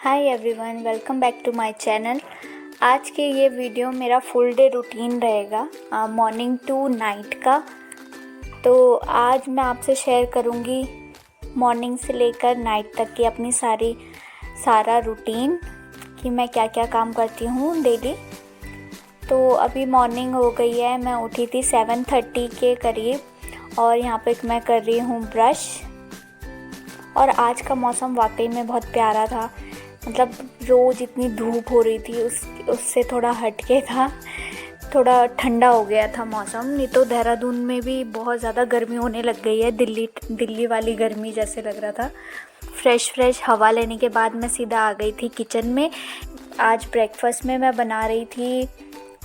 Hi everyone, welcome back to my channel. आज के ये वीडियो मेरा फुल डे रूटीन रहेगा, मॉर्निंग टू नाइट का। तो आज मैं आपसे शेयर करूँगी मॉर्निंग से लेकर नाइट तक की अपनी सारा रूटीन कि मैं क्या क्या काम करती हूँ डेली। तो अभी मॉर्निंग हो गई है, मैं उठी थी 7:30 के करीब और यहाँ पे मैं कर रही हूँ ब्रश। और आज का मौसम वाकई में बहुत प्यारा था, मतलब रोज़ इतनी धूप हो रही थी उससे थोड़ा हटके था, थोड़ा ठंडा हो गया था मौसम। नहीं तो देहरादून में भी बहुत ज़्यादा गर्मी होने लग गई है, दिल्ली वाली गर्मी जैसे लग रहा था। फ्रेश हवा लेने के बाद मैं सीधा आ गई थी किचन में। आज ब्रेकफास्ट में मैं बना रही थी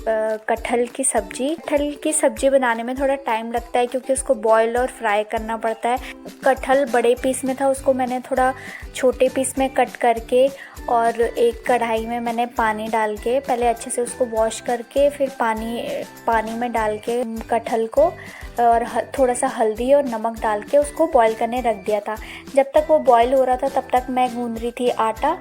कटहल की सब्ज़ी। कटहल की सब्ज़ी बनाने में थोड़ा टाइम लगता है क्योंकि उसको बॉईल और फ्राई करना पड़ता है। कटहल बड़े पीस में था, उसको मैंने थोड़ा छोटे पीस में कट करके और एक कढ़ाई में मैंने पानी डाल के पहले अच्छे से उसको वॉश करके फिर पानी में डाल के कटहल को और थोड़ा सा हल्दी और नमक डाल के उसको बॉईल करने रख दिया था। जब तक वो बॉईल हो रहा था तब तक मैं गूंद रही थी आटा।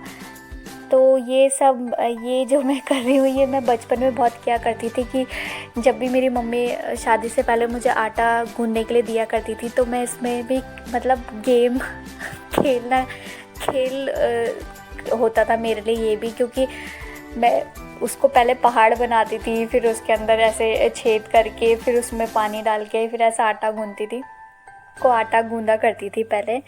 तो ये जो मैं कर रही हूँ ये मैं बचपन में बहुत किया करती थी कि जब भी मेरी मम्मी शादी से पहले मुझे आटा गूंदने के लिए दिया करती थी तो मैं इसमें भी मतलब गेम खेल होता था मेरे लिए ये भी, क्योंकि मैं उसको पहले पहाड़ बनाती थी, फिर उसके अंदर ऐसे छेद करके फिर उसमें पानी डाल के फिर ऐसा आटा गूंदती थी, को आटा गूंदा करती थी पहले।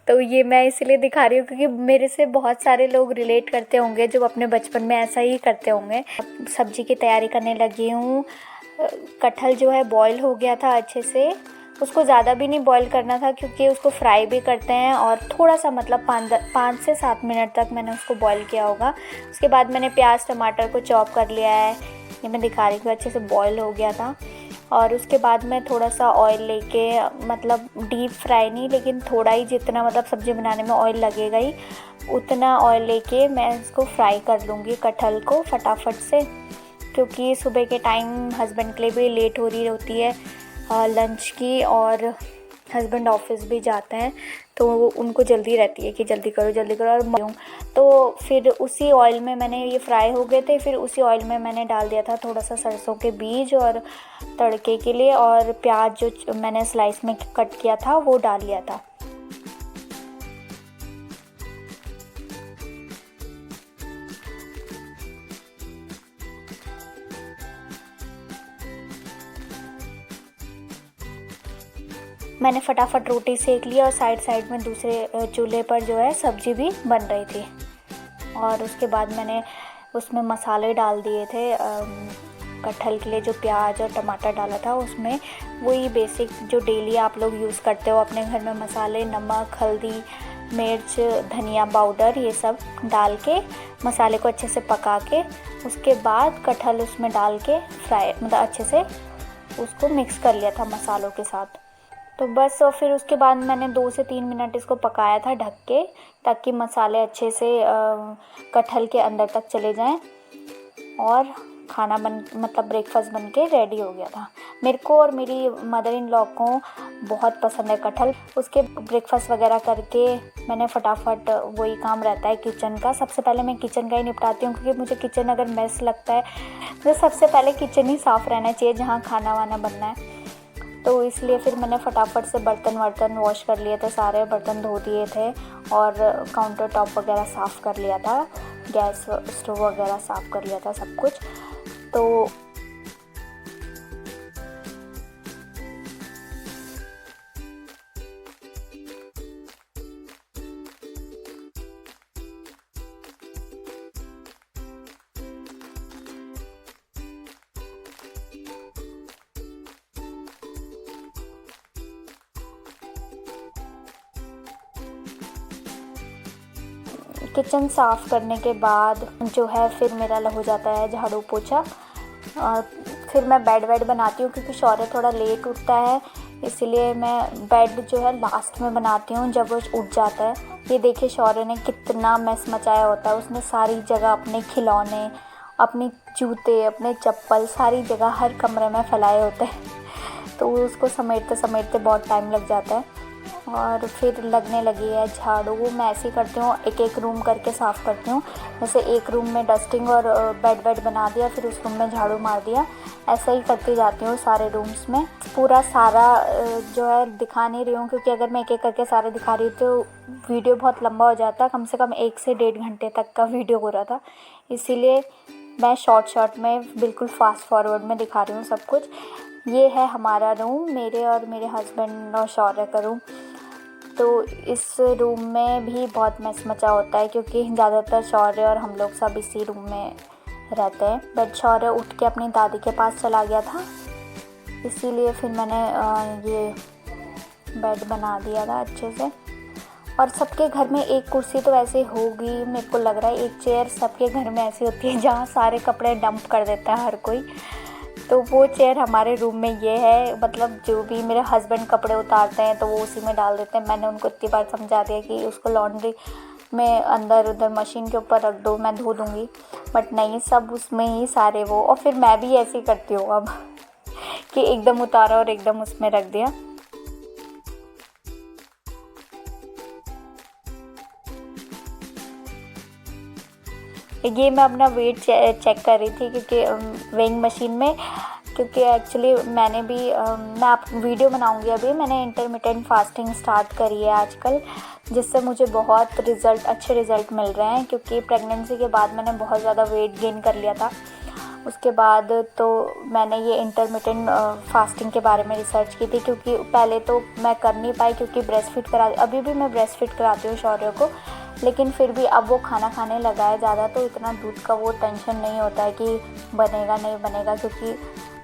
तो ये मैं इसलिए दिखा रही हूँ क्योंकि मेरे से बहुत सारे लोग रिलेट करते होंगे जो अपने बचपन में ऐसा ही करते होंगे। सब्जी की तैयारी करने लगी हूँ। कटहल जो है बॉईल हो गया था अच्छे से, उसको ज़्यादा भी नहीं बॉईल करना था क्योंकि उसको फ्राई भी करते हैं और थोड़ा सा मतलब 5 से 7 मिनट तक मैंने उसको बॉईल किया होगा। उसके बाद मैंने प्याज टमाटर को चॉप कर लिया है, ये मैं दिखा रही हूँ। अच्छे से बॉईल हो गया था और उसके बाद मैं थोड़ा सा ऑयल लेके, मतलब डीप फ्राई नहीं लेकिन थोड़ा ही, जितना मतलब सब्ज़ी बनाने में ऑयल लगेगा ही उतना ऑयल लेके मैं इसको फ्राई कर लूँगी कटहल को फटाफट से, क्योंकि सुबह के टाइम हस्बैंड के लिए भी लेट हो रही होती है लंच की और हस्बैंड ऑफिस भी जाते हैं तो उनको जल्दी रहती है कि जल्दी करो। और तो फिर उसी ऑयल में मैंने ये फ्राई हो गए थे, फिर उसी ऑयल में मैंने डाल दिया था थोड़ा सा सरसों के बीज और तड़के के लिए, और प्याज जो मैंने स्लाइस में कट किया था वो डाल लिया था। मैंने फटाफट रोटी सेक ली और साइड में दूसरे चूल्हे पर जो है सब्ज़ी भी बन रही थी। और उसके बाद मैंने उसमें मसाले डाल दिए थे, कटहल के लिए जो प्याज और टमाटर डाला था उसमें वही बेसिक जो डेली आप लोग यूज़ करते हो अपने घर में मसाले, नमक, हल्दी, मिर्च, धनिया पाउडर, ये सब डाल के मसाले को अच्छे से पका के उसके बाद कटहल उसमें डाल के फ्राई, मतलब अच्छे से उसको मिक्स कर लिया था मसालों के साथ। तो बस, और फिर उसके बाद मैंने 2 से 3 मिनट इसको पकाया था ढक के, ताकि मसाले अच्छे से कटहल के अंदर तक चले जाएं और खाना मतलब ब्रेकफास्ट बन के रेडी हो गया था। मेरे को और मेरी मदर इन लॉ को बहुत पसंद है कटहल। उसके ब्रेकफास्ट वगैरह करके मैंने फटाफट, वही काम रहता है किचन का, सबसे पहले मैं किचन का ही निपटाती हूँ क्योंकि मुझे किचन अगर मेस लगता है तो सबसे पहले किचन ही साफ़ रहना चाहिए जहाँ खाना वाना बनना है। तो इसलिए फिर मैंने फटाफट से बर्तन वॉश कर लिए थे, सारे बर्तन धो दिए थे और काउंटर टॉप वगैरह साफ़ कर लिया था, गैस स्टोव वगैरह साफ़ कर लिया था सब कुछ। तो किचन साफ़ करने के बाद जो है फिर मेरा हो जाता है झाड़ू पोछा। फिर मैं बेड बनाती हूँ क्योंकि शौर्य थोड़ा लेट उठता है, इसलिए मैं बेड जो है लास्ट में बनाती हूँ जब वो उठ जाता है। ये देखिए शौर्य ने कितना मैस मचाया होता है, उसने सारी जगह अपने खिलौने, अपने जूते, अपने चप्पल सारी जगह हर कमरे में फैलाए होते हैं तो उसको समेटते बहुत टाइम लग जाता है। और फिर लगने लगी है झाड़ू। मैं ऐसे ही करती हूँ, एक एक रूम करके साफ़ करती हूँ। जैसे एक रूम में डस्टिंग और बेड बना दिया, फिर उस रूम में झाड़ू मार दिया, ऐसा ही करती जाती हूँ सारे रूम्स में। पूरा सारा जो है दिखा नहीं रही हूँ, क्योंकि अगर मैं एक एक करके सारे दिखा रही हूँ तो वीडियो बहुत लंबा हो जाता। कम से कम 1 से 1.5 घंटे तक का वीडियो हो रहा था, इसीलिए मैं शॉर्ट में बिल्कुल फास्ट फॉरवर्ड में दिखा रही हूँ सब कुछ। ये है हमारा रूम, मेरे और मेरे हस्बैंड और शौर्य का रूम। तो इस रूम में भी बहुत मैस मचा होता है, क्योंकि ज़्यादातर शौर्य और हम लोग सब इसी रूम में रहते हैं। बट शौर्य उठ के अपनी दादी के पास चला गया था, इसीलिए फिर मैंने ये बेड बना दिया था अच्छे से। और सबके घर में एक कुर्सी तो ऐसे होगी, मेरे को लग रहा है एक चेयर सबके घर में ऐसी होती है जहाँ सारे कपड़े डंप कर देता है हर कोई। तो वो चेयर हमारे रूम में ये है। मतलब जो भी मेरे हस्बैंड कपड़े उतारते हैं तो वो उसी में डाल देते हैं। मैंने उनको इतनी बार समझा दिया कि उसको लॉन्ड्री में अंदर उधर मशीन के ऊपर रख दो, मैं धो दूँगी, बट नहीं, सब उसमें ही सारे वो। और फिर मैं भी ऐसे ही करती हूँ अब कि एकदम उतारा और एकदम उसमें रख दिया। ये मैं अपना वेट चेक कर रही थी, क्योंकि वेइंग मशीन में, क्योंकि एक्चुअली मैंने भी मैं आप वीडियो बनाऊंगी। अभी मैंने इंटरमिटेंट फास्टिंग स्टार्ट करी है आजकल, जिससे मुझे बहुत अच्छे रिज़ल्ट मिल रहे हैं। क्योंकि प्रेगनेंसी के बाद मैंने बहुत ज़्यादा वेट गेन कर लिया था। उसके बाद तो मैंने ये इंटरमिटेंट फास्टिंग के बारे में रिसर्च की थी, क्योंकि पहले तो मैं कर नहीं पाई, क्योंकि ब्रेस्ट फीड अभी भी मैं ब्रेस्ट फीड कराती हूँ शौर्य को। लेकिन फिर भी अब वो खाना खाने लगा है ज़्यादा, तो इतना दूध का वो टेंशन नहीं होता है कि बनेगा नहीं बनेगा, क्योंकि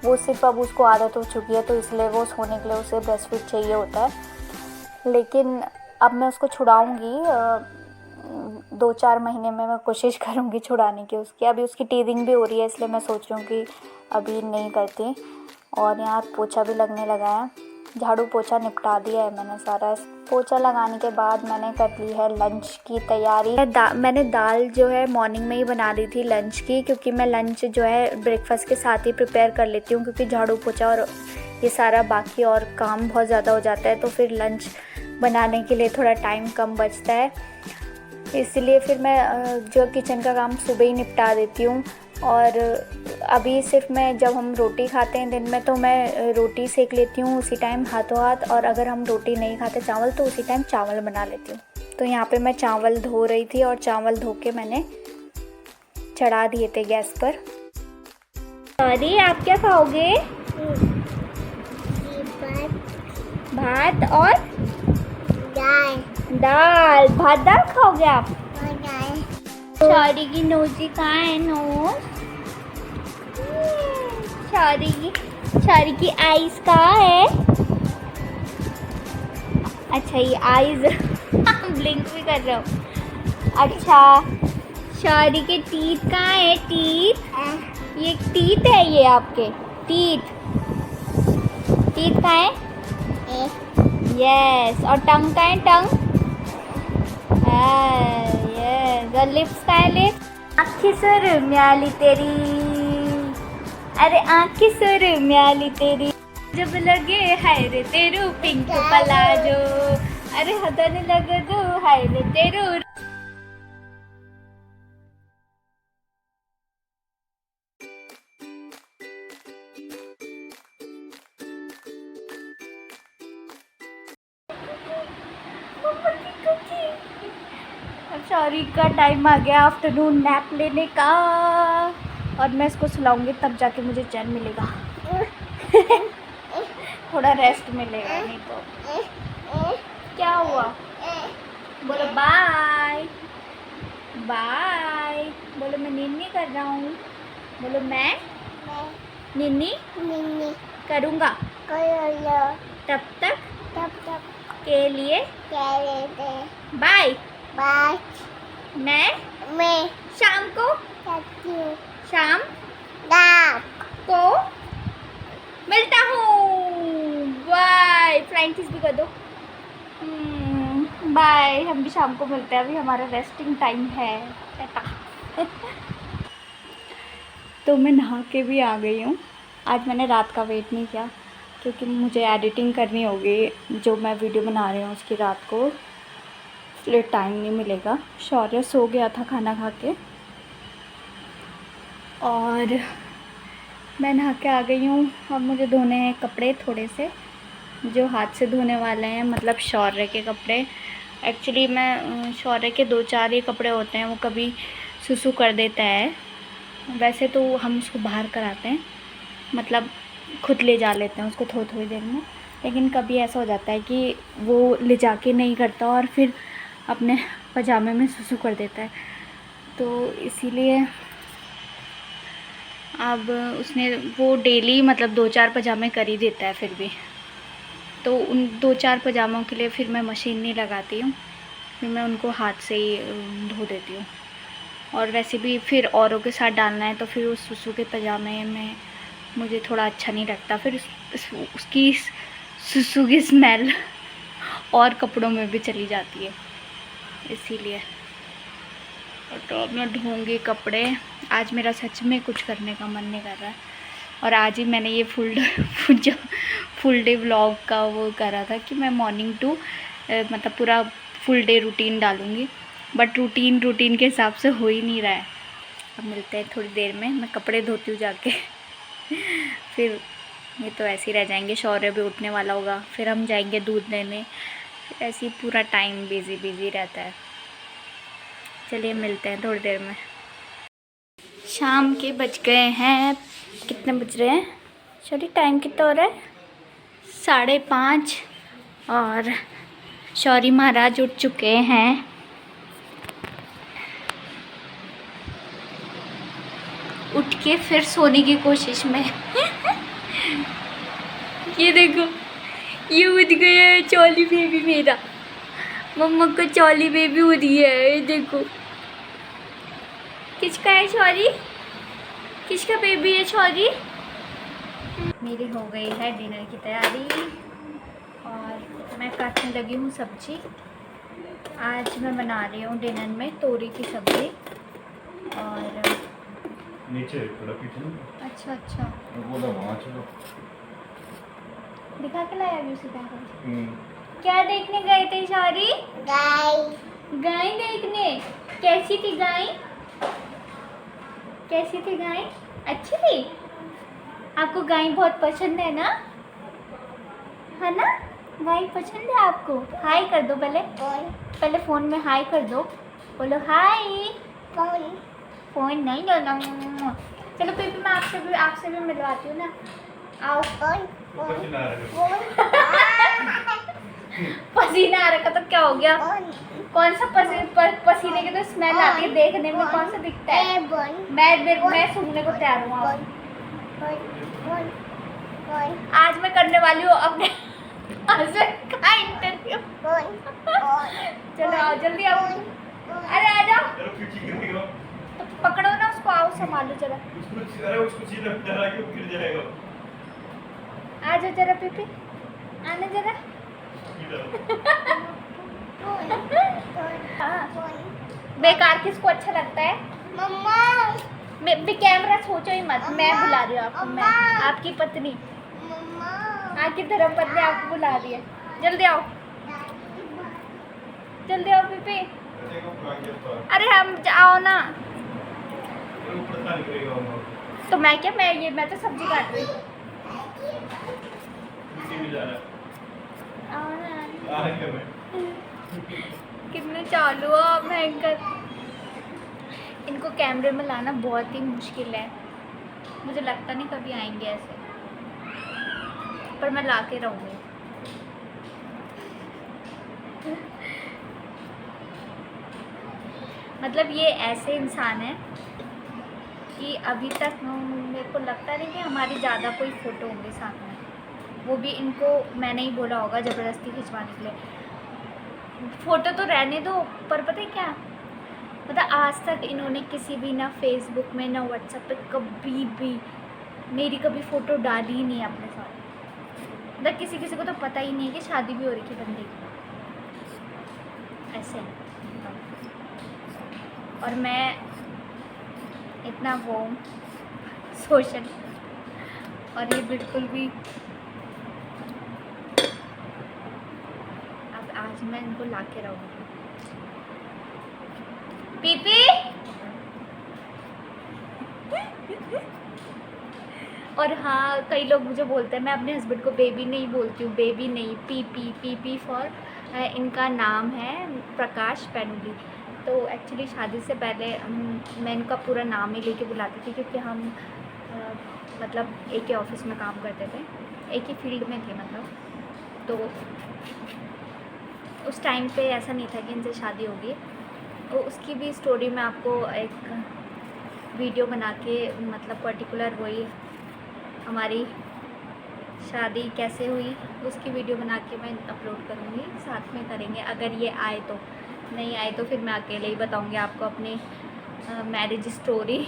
वो सिर्फ अब उसको आदत हो चुकी है, तो इसलिए वो सोने के लिए उसे ब्रेस्ट फीड चाहिए होता है। लेकिन अब मैं उसको छुड़ाऊँगी 2-4 महीने में, मैं कोशिश करूँगी छुड़ाने की उसकी। अभी उसकी टीथिंग भी हो रही है, इसलिए मैं सोच रही हूँ कि अभी नहीं करती। और यहाँ पोछा भी लगने लगा है, झाड़ू पोछा निपटा दिया है मैंने सारा। पोछा लगाने के बाद मैंने कर ली है लंच की तैयारी। मैंने दाल जो है मॉर्निंग में ही बना दी थी लंच की, क्योंकि मैं लंच जो है ब्रेकफास्ट के साथ ही प्रिपेयर कर लेती हूँ, क्योंकि झाड़ू पोछा और ये सारा बाकी और काम बहुत ज़्यादा हो जाता है, तो फिर लंच बनाने के लिए थोड़ा टाइम कम बचता है। इसलिए फिर मैं जो किचन का काम सुबह ही निपटा देती हूँ। और अभी सिर्फ मैं, जब हम रोटी खाते हैं दिन में, तो मैं रोटी सेक लेती हूँ उसी टाइम हाथों हाथ, और अगर हम रोटी नहीं खाते चावल, तो उसी टाइम चावल बना लेती हूँ। तो यहाँ पे मैं चावल धो रही थी, और चावल धो के मैंने चढ़ा दिए थे गैस पर। अरे आप क्या खाओगे? भात और दाल। भात दाल खाओगे आप? शौरी की नोजी कहाँ है? नोज शौरी की आईज कहाँ है? अच्छा, ये आईज ब्लिंक भी कर रहा हूँ। अच्छा, शौरी के टीथ कहाँ है? टीथ, ये टीथ है, ये आपके टीथ कहाँ है? यस। और टंग कहाँ है? टंग, यस। और लिप्स कहाँ है? लिप्स। आँखें सुर म्याली तेरी, अरे आँखें सुर म्याली तेरी, जब लगे हाय रे तेरू पिंक पलाजो, अरे हदन लगे दो हाय रे तेरू। शौरी का टाइम आ गया आफ्टरनून नैप लेने का, और मैं इसको सुलाऊंगी तब जाके मुझे चैन मिलेगा। थोड़ा रेस्ट मिलेगा, नहीं तो क्या हुआ? बोलो बाय बाय, बोलो मैं निन्नी कर रहा हूँ, बोलो मैं निन्नी करूँगा तब तक के लिए बाय। मैं शाम को मिलता हूँ। बाय। फ्लाइंग किस भी कर दो। बाय। हम भी शाम को मिलते हैं, अभी हमारा रेस्टिंग टाइम है। तो मैं नहा के भी आ गई हूँ। आज मैंने रात का वेट नहीं किया, क्योंकि मुझे एडिटिंग करनी होगी जो मैं वीडियो बना रही हूँ उसकी रात को, इसलिए टाइम नहीं मिलेगा। शौर्य सो गया था खाना खा के और मैं नहा के आ गई हूँ। अब मुझे धोने हैं कपड़े थोड़े से जो हाथ से धोने वाले हैं, मतलब शौर्य के कपड़े। एक्चुअली मैं शौर्य के 2-4 ही कपड़े होते हैं, वो कभी सुसु कर देता है। वैसे तो हम उसको बाहर कराते हैं, मतलब खुद ले जा लेते हैं उसको थोड़ी थोड़ी देर में, लेकिन कभी ऐसा हो जाता है कि वो ले जाके नहीं करता और फिर अपने पजामे में सुसु कर देता है। तो इसीलिए अब उसने वो डेली मतलब 2-4 पजामे कर ही देता है फिर भी, तो उन 2-4 पजामों के लिए फिर मैं मशीन नहीं लगाती हूँ, फिर मैं उनको हाथ से ही धो देती हूँ। और वैसे भी फिर औरों के साथ डालना है तो फिर उस सुसु के पजामे में मुझे थोड़ा अच्छा नहीं लगता, फिर उसकी सुसु की स्मेल और कपड़ों में भी चली जाती है, इसीलिए। तो अब मैं धोऊंगी कपड़े। आज मेरा सच में कुछ करने का मन नहीं कर रहा है, और आज ही मैंने ये फुल डे व्लॉग का वो करा था कि मैं मॉर्निंग टू मतलब पूरा फुल डे रूटीन डालूँगी, बट रूटीन के हिसाब से हो ही नहीं रहा है। अब मिलते हैं थोड़ी देर में, मैं कपड़े धोती हूँ जाके फिर ये तो ऐसे ही रह जाएंगे। शौर्य भी उठने वाला होगा, फिर हम जाएंगे दूध लेने, ऐसे ही पूरा टाइम बिज़ी रहता है। चलिए मिलते हैं थोड़ी देर में। शाम के बज गए हैं, कितने बज रहे हैं सॉरी, टाइम कितना हो रहा है, 5:30, और शौरी महाराज उठ चुके हैं। उठ के फिर सोने की कोशिश में ये देखो, ये उठ गया है चौली बेबी मेरा, मम्मा को चौली बेबी हो रही है। ये देखो किसका है शौरी, किसका बेबी है शौरी। मेरी हो गई है डिनर की तैयारी और मैं काटने लगी हूँ सब्जी। आज मैं बना रही हूँ डिनर में तोरी की सब्जी और नीचे थोड़ा पीछे। अच्छा बोला वहाँ चलो, दिखा के लाया अभी सीधा। क्या देखने गए थे शौरी? गाय देखने। कैसी थी गाय? कैसी थी गाय? अच्छी थी? आपको गाय बहुत पसंद है ना? है ना? गाय पसंद है आपको? हाय कर दो पहले फ़ोन में हाय कर दो, बोलो हाय। फ़ोन नहीं देना। चलो पीपी, मैं आपसे भी मिलवाती हूँ ना, आओ। पसीना आ रखा तो क्या हो गया? कौन सा पसीने की तो स्मेल आती है, देखने में कौन सा दिखता है? मैं सुनने को तैयार हूँ। आज मैं करने वाली हूँ अपने हस्बैंड का इंटरव्यू। चलो आओ जल्दी आओ, अरे आ जाओ, तो पकड़ो ना उसको, आओ संभालो जरा। आ जाओ जरा पीपी, आने जरा। बेकार किसको अच्छा लगता है? मम्मा कैमरा सोचो ही मत, मैं बुला रही हूँ आपको, मैं आपकी पत्नी, आपकी धर्मपत्नी आपको बुला रही है। जल्दी आओ, जल्दी आओ पीपी। अरे हम जाओ ना, तो मैं क्या, मैं तो सब्जी काट रही हूँ। कितने चालू हो भयंकर। इनको कैमरे में लाना बहुत ही मुश्किल है, मुझे लगता नहीं कभी आएंगे ऐसे, पर मैं ला के रहूँगी। मतलब ये ऐसे इंसान है कि अभी तक मेरे को लगता नहीं कि हमारी ज़्यादा कोई फ़ोटो होंगे साथ में, वो भी इनको मैंने ही बोला होगा ज़बरदस्ती खिंचवाने के लिए। फ़ोटो तो रहने दो, पर पता है क्या, मतलब आज तक इन्होंने किसी भी, ना फेसबुक में ना व्हाट्सएप पे, कभी भी मेरी कभी फ़ोटो डाली ही नहीं अपने साथ। मतलब किसी को तो पता ही नहीं कि शादी भी हो रही थी बंदे की, ऐसे। और मैं इतना वो सोशल, और ये बिल्कुल भी मैं इनको ला के रहूँगी। पीपी और हाँ, कई लोग मुझे बोलते हैं, मैं अपने हस्बैंड को बेबी नहीं बोलती हूँ, बेबी नहीं, पीपी। पीपी फॉर इनका नाम है प्रकाश पैनुली। तो एक्चुअली शादी से पहले मैं इनका पूरा नाम ही लेके बुलाती थी, क्योंकि हम मतलब एक ही ऑफिस में काम करते थे, एक ही फील्ड में थे मतलब। तो उस टाइम पे ऐसा नहीं था कि इनसे शादी होगी। तो उसकी भी स्टोरी मैं आपको एक वीडियो बना के, मतलब पर्टिकुलर वही हमारी शादी कैसे हुई उसकी वीडियो बना के मैं अपलोड करूँगी, साथ में करेंगे अगर ये आए तो। नहीं आए तो फिर मैं अकेले ही बताऊँगी आपको अपनी मैरिज स्टोरी।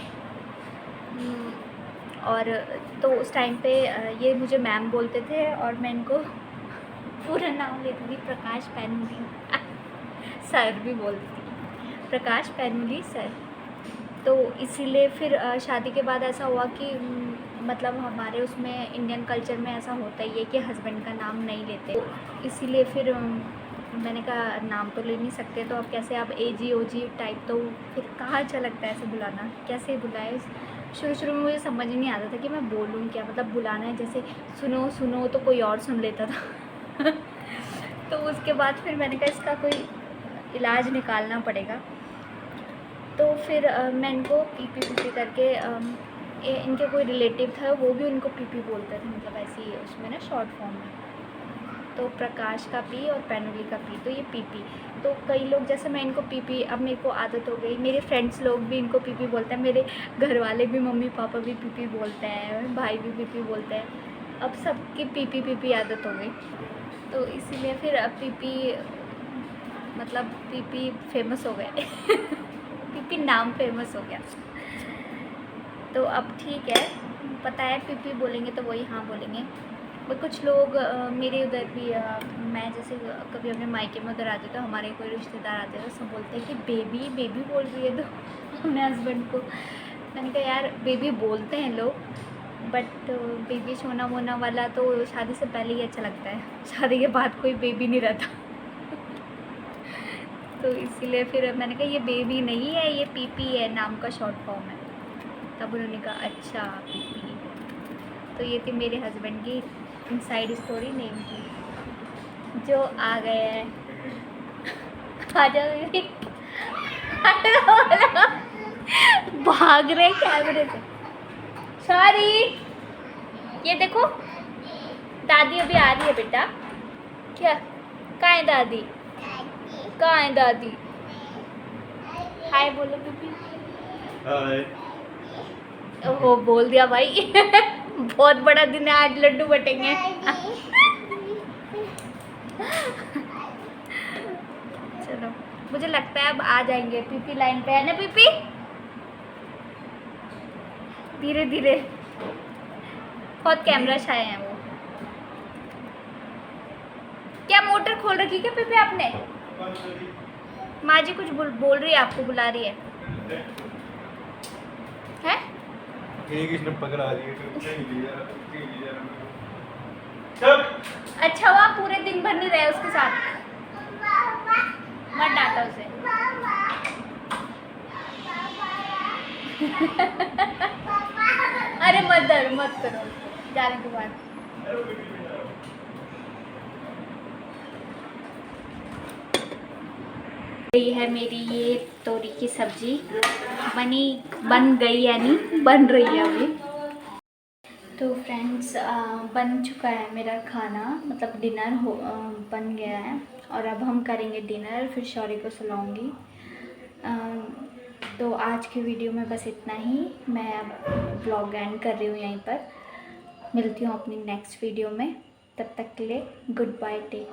और तो उस टाइम पे ये मुझे मैम बोलते थे और मैं इनको पूरा नाम लेती थी, प्रकाश पैनुली सर भी बोलती थी, प्रकाश पैनुली सर। तो इसीलिए फिर शादी के बाद ऐसा हुआ कि मतलब हमारे उसमें इंडियन कल्चर में ऐसा होता ही है कि हस्बैंड का नाम नहीं लेते। तो इसीलिए फिर मैंने कहा नाम तो ले नहीं सकते, तो अब कैसे आप एजी ओजी टाइप, तो फिर कहाँ अच्छा लगता है ऐसे बुलाना, कैसे बुलाए। शुरू में मुझे समझ नहीं आता था कि मैं बोलूँ क्या, मतलब बुलाना है जैसे सुनो सुनो तो कोई और सुन लेता था तो उसके बाद फिर मैंने कहा इसका कोई इलाज निकालना पड़ेगा। तो फिर मैं इनको पीपी पीपी करके इनके कोई रिलेटिव था वो भी उनको पीपी बोलते थे, मतलब ऐसे ही उसमें ना शॉर्ट फॉर्म में। तो प्रकाश का पी और पैनुली का पी, तो ये पीपी। तो कई लोग जैसे मैं इनको पीपी, अब मेरे को आदत हो गई, मेरे फ्रेंड्स लोग भी इनको पीपी बोलते हैं, मेरे घर वाले भी, मम्मी पापा भी पीपी बोलते हैं, भाई भी पीपी बोलते हैं। अब सबकी पीपी पीपी आदत हो गई, तो इसीलिए फिर अब पीपी मतलब पीपी फेमस हो गए पीपी नाम फेमस हो गया। तो अब ठीक है, पता है पीपी बोलेंगे तो वही हाँ बोलेंगे। और कुछ लोग मेरे उधर भी मैं जैसे कभी अपने मायके में उधर आती तो हमारे कोई रिश्तेदार आते तो सब बोलते हैं कि बेबी बेबी बोल रही है, तो अपने हस्बैंड को मैंने कहा यार बेबी बोलते हैं लोग, बट बेबी सोना वोना वाला तो शादी से पहले ही अच्छा लगता है, शादी के बाद कोई बेबी नहीं रहता तो इसीलिए फिर मैंने कहा ये बेबी नहीं है, ये पीपी है, नाम का शॉर्ट फॉर्म है। तब उन्होंने कहा अच्छा पीपी। तो ये थी मेरे हस्बैंड की इनसाइड स्टोरी नेम की, जो आ गए हैं आ जाओ भाग रहे कैमरे से। सॉरी, ये देखो दादी अभी आ रही है बेटा। क्या कहाँ है दादी, कहाँ है दादी? हाय बोलो पीपी। हाय। ओहो बोल दिया भाई बहुत बड़ा दिन है आज, लड्डू बटेंगे चलो, मुझे लगता है अब आ जाएंगे पीपी लाइन पे, है ना पीपी? धीरे धीरे, बहुत कैमरा शाय है वो। क्या मोटर खोल रखी क्या पीपी आपने? माँ जी कुछ बोल रही है, आपको बुला रही है हैं? किसने पकड़ा दिया? अच्छा हुआ पूरे दिन भर नहीं रहे उसके साथ, मत डांटा उसे अरे मत डरो मत करो जाने के बाद। यही है मेरी ये तोरी की सब्जी, बन गई यानी बन रही है अभी। तो फ्रेंड्स बन चुका है मेरा खाना, मतलब डिनर बन गया है और अब हम करेंगे डिनर, फिर शौर्य को सुलाऊंगी। तो आज की वीडियो में बस इतना ही, मैं अब ब्लॉग एंड कर रही हूँ यहीं पर। मिलती हूँ अपनी नेक्स्ट वीडियो में, तब तक के लिए गुड बाय, टेक